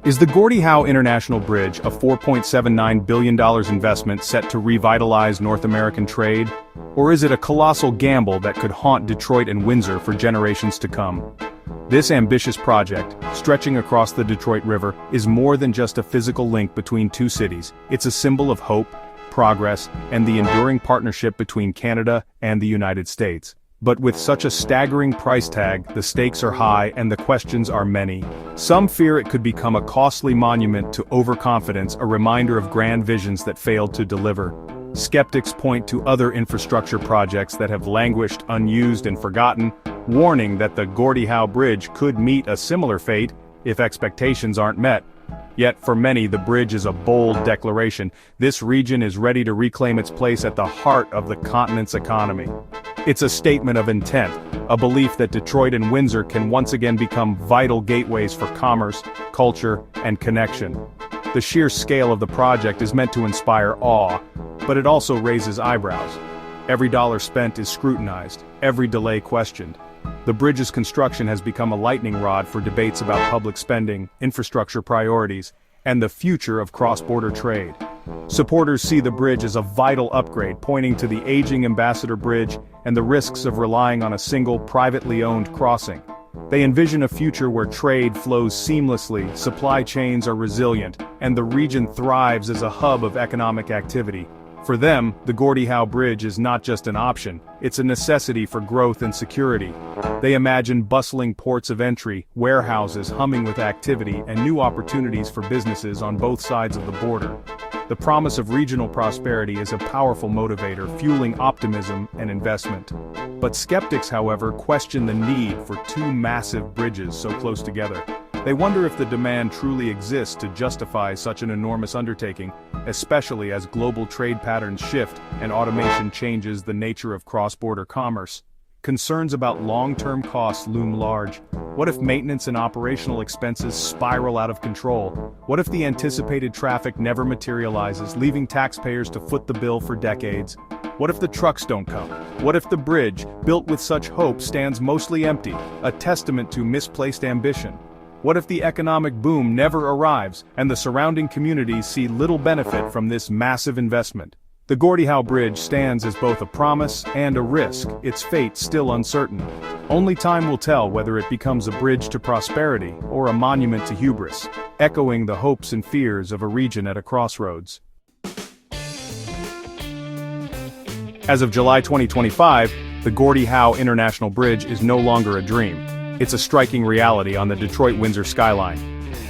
Is the Gordie Howe International Bridge, a $4.79 billion investment set to revitalize North American trade? Or is it a colossal gamble that could haunt Detroit and Windsor for generations to come? This ambitious project, stretching across the Detroit River, is more than just a physical link between two cities. It's a symbol of hope, progress, and the enduring partnership between Canada and the United States. But with such a staggering price tag, the stakes are high and the questions are many. Some fear it could become a costly monument to overconfidence, a reminder of grand visions that failed to deliver. Skeptics point to other infrastructure projects that have languished, unused, and forgotten, warning that the Gordie Howe Bridge could meet a similar fate if expectations aren't met. Yet for many, the bridge is a bold declaration. This region is ready to reclaim its place at the heart of the continent's economy. It's a statement of intent, a belief that Detroit and Windsor can once again become vital gateways for commerce, culture, and connection. The sheer scale of the project is meant to inspire awe, but it also raises eyebrows. Every dollar spent is scrutinized, every delay questioned. The bridge's construction has become a lightning rod for debates about public spending, infrastructure priorities, and the future of cross-border trade. Supporters see the bridge as a vital upgrade, pointing to the aging Ambassador Bridge and the risks of relying on a single, privately owned crossing. They envision a future where trade flows seamlessly, supply chains are resilient, and the region thrives as a hub of economic activity. For them, the Gordie Howe Bridge is not just an option, it's a necessity for growth and security. They imagine bustling ports of entry, warehouses humming with activity, and new opportunities for businesses on both sides of the border. The promise of regional prosperity is a powerful motivator, fueling optimism and investment. But skeptics, however, question the need for two massive bridges so close together. They wonder if the demand truly exists to justify such an enormous undertaking, especially as global trade patterns shift and automation changes the nature of cross-border commerce. Concerns about long-term costs loom large. What if maintenance and operational expenses spiral out of control? What if the anticipated traffic never materializes, leaving taxpayers to foot the bill for decades? What if the trucks don't come? What if the bridge, built with such hope, stands mostly empty, a testament to misplaced ambition? What if the economic boom never arrives, and the surrounding communities see little benefit from this massive investment? The Gordie Howe Bridge stands as both a promise and a risk, its fate still uncertain. Only time will tell whether it becomes a bridge to prosperity or a monument to hubris, echoing the hopes and fears of a region at a crossroads. As of July 2025, the Gordie Howe International Bridge is no longer a dream. It's a striking reality on the Detroit-Windsor skyline.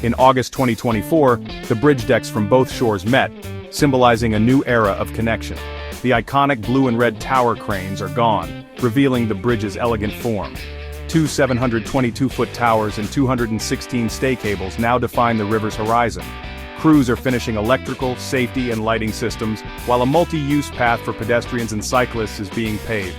In August 2024, the bridge decks from both shores met, symbolizing a new era of connection. The iconic blue and red tower cranes are gone, revealing the bridge's elegant form. Two 722-foot towers and 216 stay cables now define the river's horizon. Crews are finishing electrical, safety, and lighting systems, while a multi-use path for pedestrians and cyclists is being paved.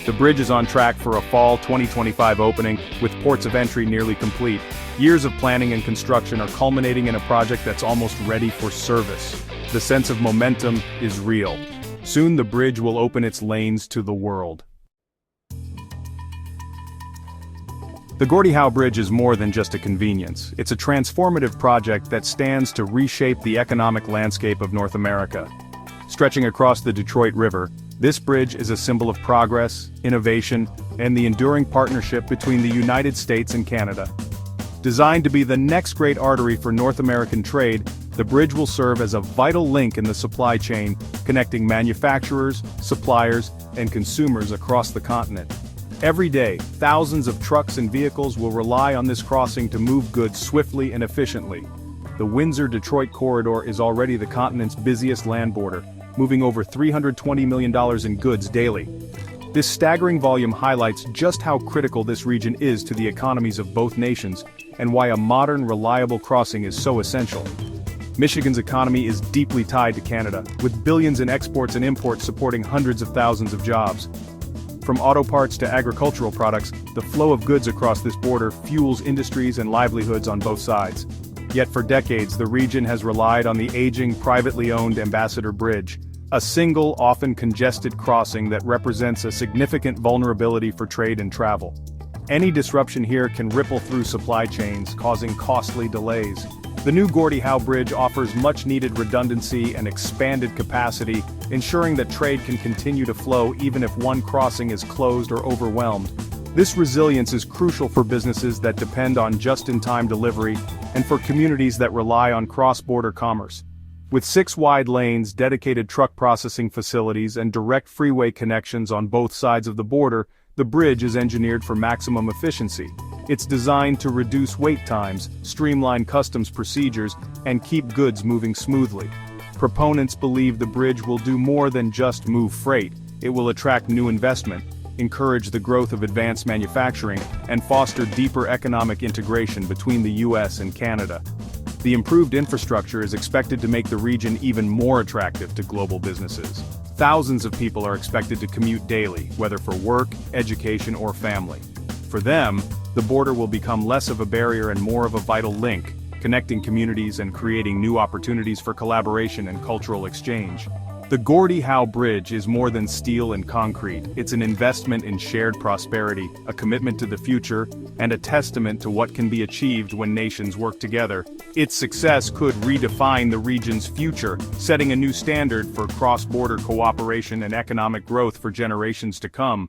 The bridge is on track for a fall 2025 opening, with ports of entry nearly complete. Years of planning and construction are culminating in a project that's almost ready for service. The sense of momentum is real. Soon the bridge will open its lanes to the world. The Gordie Howe Bridge is more than just a convenience. It's a transformative project that stands to reshape the economic landscape of North America. Stretching across the Detroit River, this bridge is a symbol of progress, innovation, and the enduring partnership between the United States and Canada. Designed to be the next great artery for North American trade, the bridge will serve as a vital link in the supply chain, connecting manufacturers, suppliers, and consumers across the continent. Every day, thousands of trucks and vehicles will rely on this crossing to move goods swiftly and efficiently. The Windsor-Detroit corridor is already the continent's busiest land border, moving over $320 million in goods daily. This staggering volume highlights just how critical this region is to the economies of both nations, and why a modern, reliable crossing is so essential. Michigan's economy is deeply tied to Canada, with billions in exports and imports supporting hundreds of thousands of jobs. From auto parts to agricultural products, the flow of goods across this border fuels industries and livelihoods on both sides. Yet for decades, the region has relied on the aging, privately owned Ambassador Bridge, a single, often congested crossing that represents a significant vulnerability for trade and travel. Any disruption here can ripple through supply chains, causing costly delays. The new Gordie Howe Bridge offers much-needed redundancy and expanded capacity, ensuring that trade can continue to flow even if one crossing is closed or overwhelmed. This resilience is crucial for businesses that depend on just-in-time delivery and for communities that rely on cross-border commerce. With 6 wide lanes, dedicated truck processing facilities, and direct freeway connections on both sides of the border, the bridge is engineered for maximum efficiency. It's designed to reduce wait times, streamline customs procedures, and keep goods moving smoothly. Proponents believe the bridge will do more than just move freight. It will attract new investment, encourage the growth of advanced manufacturing, and foster deeper economic integration between the US and Canada. The improved infrastructure is expected to make the region even more attractive to global businesses. Thousands of people are expected to commute daily, whether for work, education, or family. For them, the border will become less of a barrier and more of a vital link, connecting communities and creating new opportunities for collaboration and cultural exchange. The Gordie Howe Bridge is more than steel and concrete. It's an investment in shared prosperity, a commitment to the future, and a testament to what can be achieved when nations work together. Its success could redefine the region's future, setting a new standard for cross-border cooperation and economic growth for generations to come.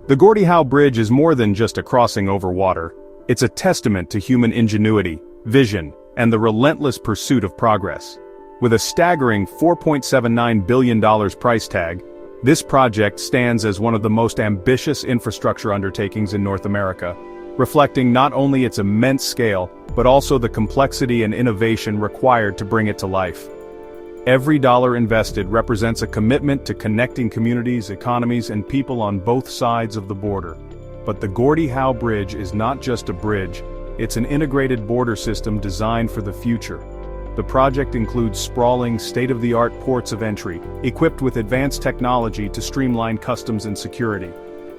The Gordie Howe Bridge is more than just a crossing over water. It's a testament to human ingenuity, vision, and the relentless pursuit of progress. With a staggering $4.79 billion price tag, this project stands as one of the most ambitious infrastructure undertakings in North America, reflecting not only its immense scale, but also the complexity and innovation required to bring it to life. Every dollar invested represents a commitment to connecting communities, economies, and people on both sides of the border. But the Gordie Howe Bridge is not just a bridge, it's an integrated border system designed for the future. The project includes sprawling, state-of-the-art ports of entry, equipped with advanced technology to streamline customs and security.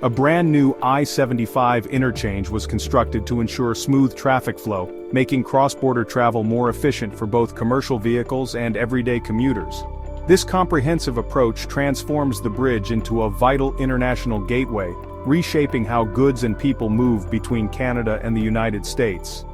A brand new I-75 interchange was constructed to ensure smooth traffic flow, making cross-border travel more efficient for both commercial vehicles and everyday commuters. This comprehensive approach transforms the bridge into a vital international gateway, reshaping how goods and people move between Canada and the United States.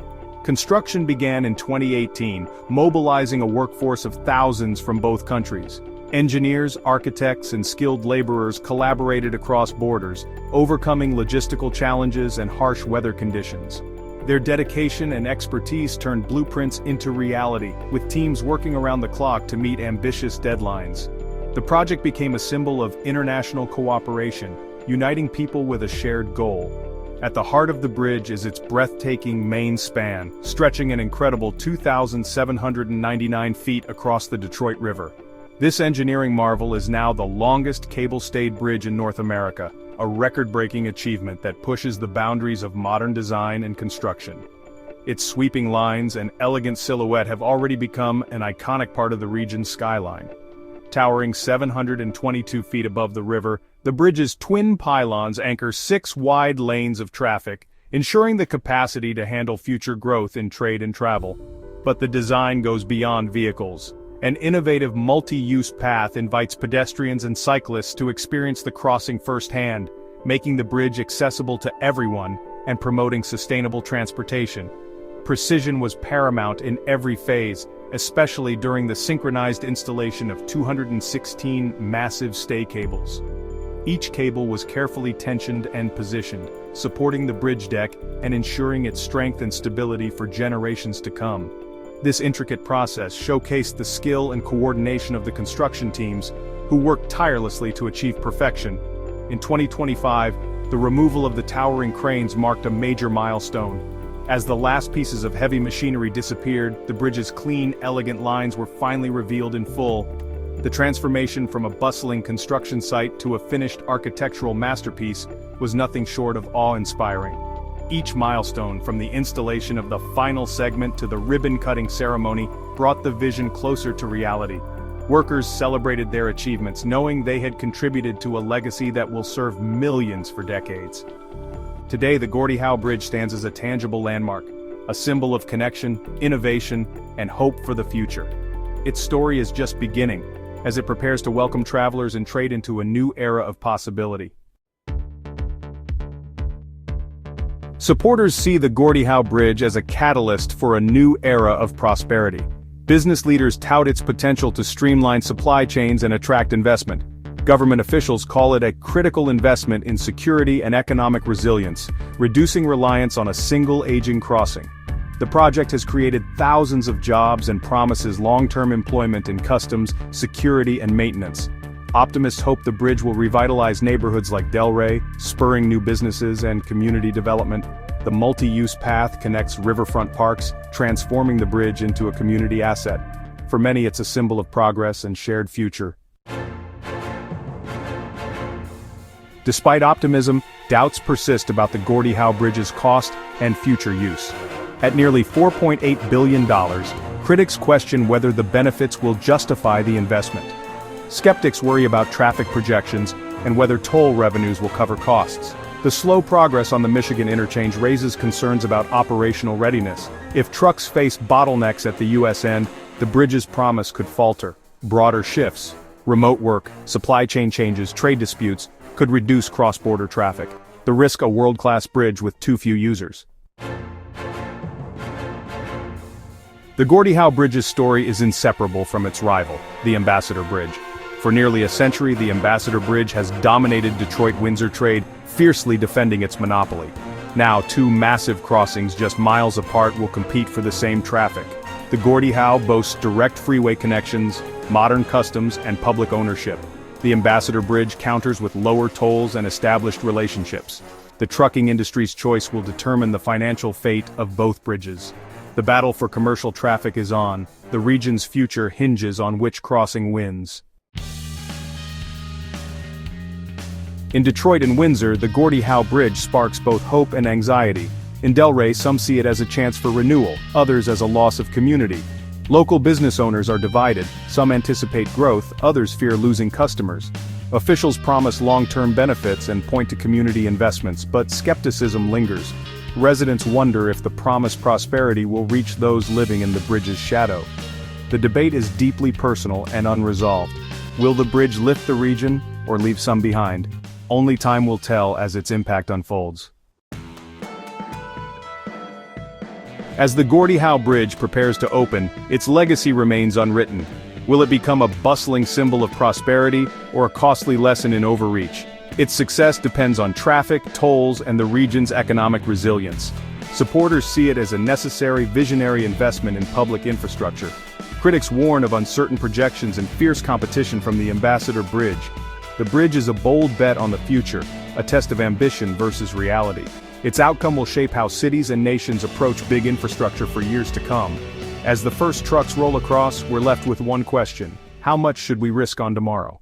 Construction began in 2018, mobilizing a workforce of thousands from both countries. Engineers, architects, and skilled laborers collaborated across borders, overcoming logistical challenges and harsh weather conditions. Their dedication and expertise turned blueprints into reality, with teams working around the clock to meet ambitious deadlines. The project became a symbol of international cooperation, uniting people with a shared goal. At the heart of the bridge is its breathtaking main span, stretching an incredible 2,799 feet across the Detroit River. This engineering marvel is now the longest cable-stayed bridge in North America, a record-breaking achievement that pushes the boundaries of modern design and construction. Its sweeping lines and elegant silhouette have already become an iconic part of the region's skyline. Towering 722 feet above the river, the bridge's twin pylons anchor 6 wide lanes of traffic, ensuring the capacity to handle future growth in trade and travel. But the design goes beyond vehicles. An innovative multi-use path invites pedestrians and cyclists to experience the crossing firsthand, making the bridge accessible to everyone and promoting sustainable transportation. Precision was paramount in every phase, especially during the synchronized installation of 216 massive stay cables. Each cable was carefully tensioned and positioned, supporting the bridge deck and ensuring its strength and stability for generations to come. This intricate process showcased the skill and coordination of the construction teams, who worked tirelessly to achieve perfection. In 2025, the removal of the towering cranes marked a major milestone. As the last pieces of heavy machinery disappeared, the bridge's clean, elegant lines were finally revealed in full. The transformation from a bustling construction site to a finished architectural masterpiece was nothing short of awe-inspiring. Each milestone, from the installation of the final segment to the ribbon-cutting ceremony, brought the vision closer to reality. Workers celebrated their achievements, knowing they had contributed to a legacy that will serve millions for decades. Today, the Gordie Howe Bridge stands as a tangible landmark, a symbol of connection, innovation, and hope for the future. Its story is just beginning, as it prepares to welcome travelers and trade into a new era of possibility. Supporters see the Gordie Howe Bridge as a catalyst for a new era of prosperity. Business leaders tout its potential to streamline supply chains and attract investment. Government officials call it a critical investment in security and economic resilience, reducing reliance on a single aging crossing. The project has created thousands of jobs and promises long-term employment in customs, security and maintenance. Optimists hope the bridge will revitalize neighborhoods like Delray, spurring new businesses and community development. The multi-use path connects riverfront parks, transforming the bridge into a community asset. For many, it's a symbol of progress and shared future. Despite optimism, doubts persist about the Gordie Howe Bridge's cost and future use. At nearly $4.8 billion, critics question whether the benefits will justify the investment. Skeptics worry about traffic projections and whether toll revenues will cover costs. The slow progress on the Michigan interchange raises concerns about operational readiness. If trucks face bottlenecks at the U.S. end, the bridge's promise could falter. Broader shifts, remote work, supply chain changes, trade disputes, could reduce cross-border traffic. The risk a world-class bridge with too few users. The Gordie Howe Bridge's story is inseparable from its rival, the Ambassador Bridge. For nearly a century, the Ambassador Bridge has dominated Detroit-Windsor trade, fiercely defending its monopoly. Now, two massive crossings just miles apart will compete for the same traffic. The Gordie Howe boasts direct freeway connections, modern customs, and public ownership. The Ambassador Bridge counters with lower tolls and established relationships. The trucking industry's choice will determine the financial fate of both bridges. The battle for commercial traffic is on. The region's future hinges on which crossing wins. In Detroit and Windsor, the Gordie Howe Bridge sparks both hope and anxiety. In Delray, some see it as a chance for renewal, others as a loss of community. Local business owners are divided, some anticipate growth, others fear losing customers. Officials promise long-term benefits and point to community investments, but skepticism lingers. Residents wonder if the promised prosperity will reach those living in the bridge's shadow. The debate is deeply personal and unresolved. Will the bridge lift the region, or leave some behind? Only time will tell as its impact unfolds. As the Gordie Howe Bridge prepares to open, its legacy remains unwritten. Will it become a bustling symbol of prosperity, or a costly lesson in overreach? Its success depends on traffic, tolls, and the region's economic resilience. Supporters see it as a necessary, visionary investment in public infrastructure. Critics warn of uncertain projections and fierce competition from the Ambassador Bridge. The bridge is a bold bet on the future, a test of ambition versus reality. Its outcome will shape how cities and nations approach big infrastructure for years to come. As the first trucks roll across, we're left with one question: how much should we risk on tomorrow?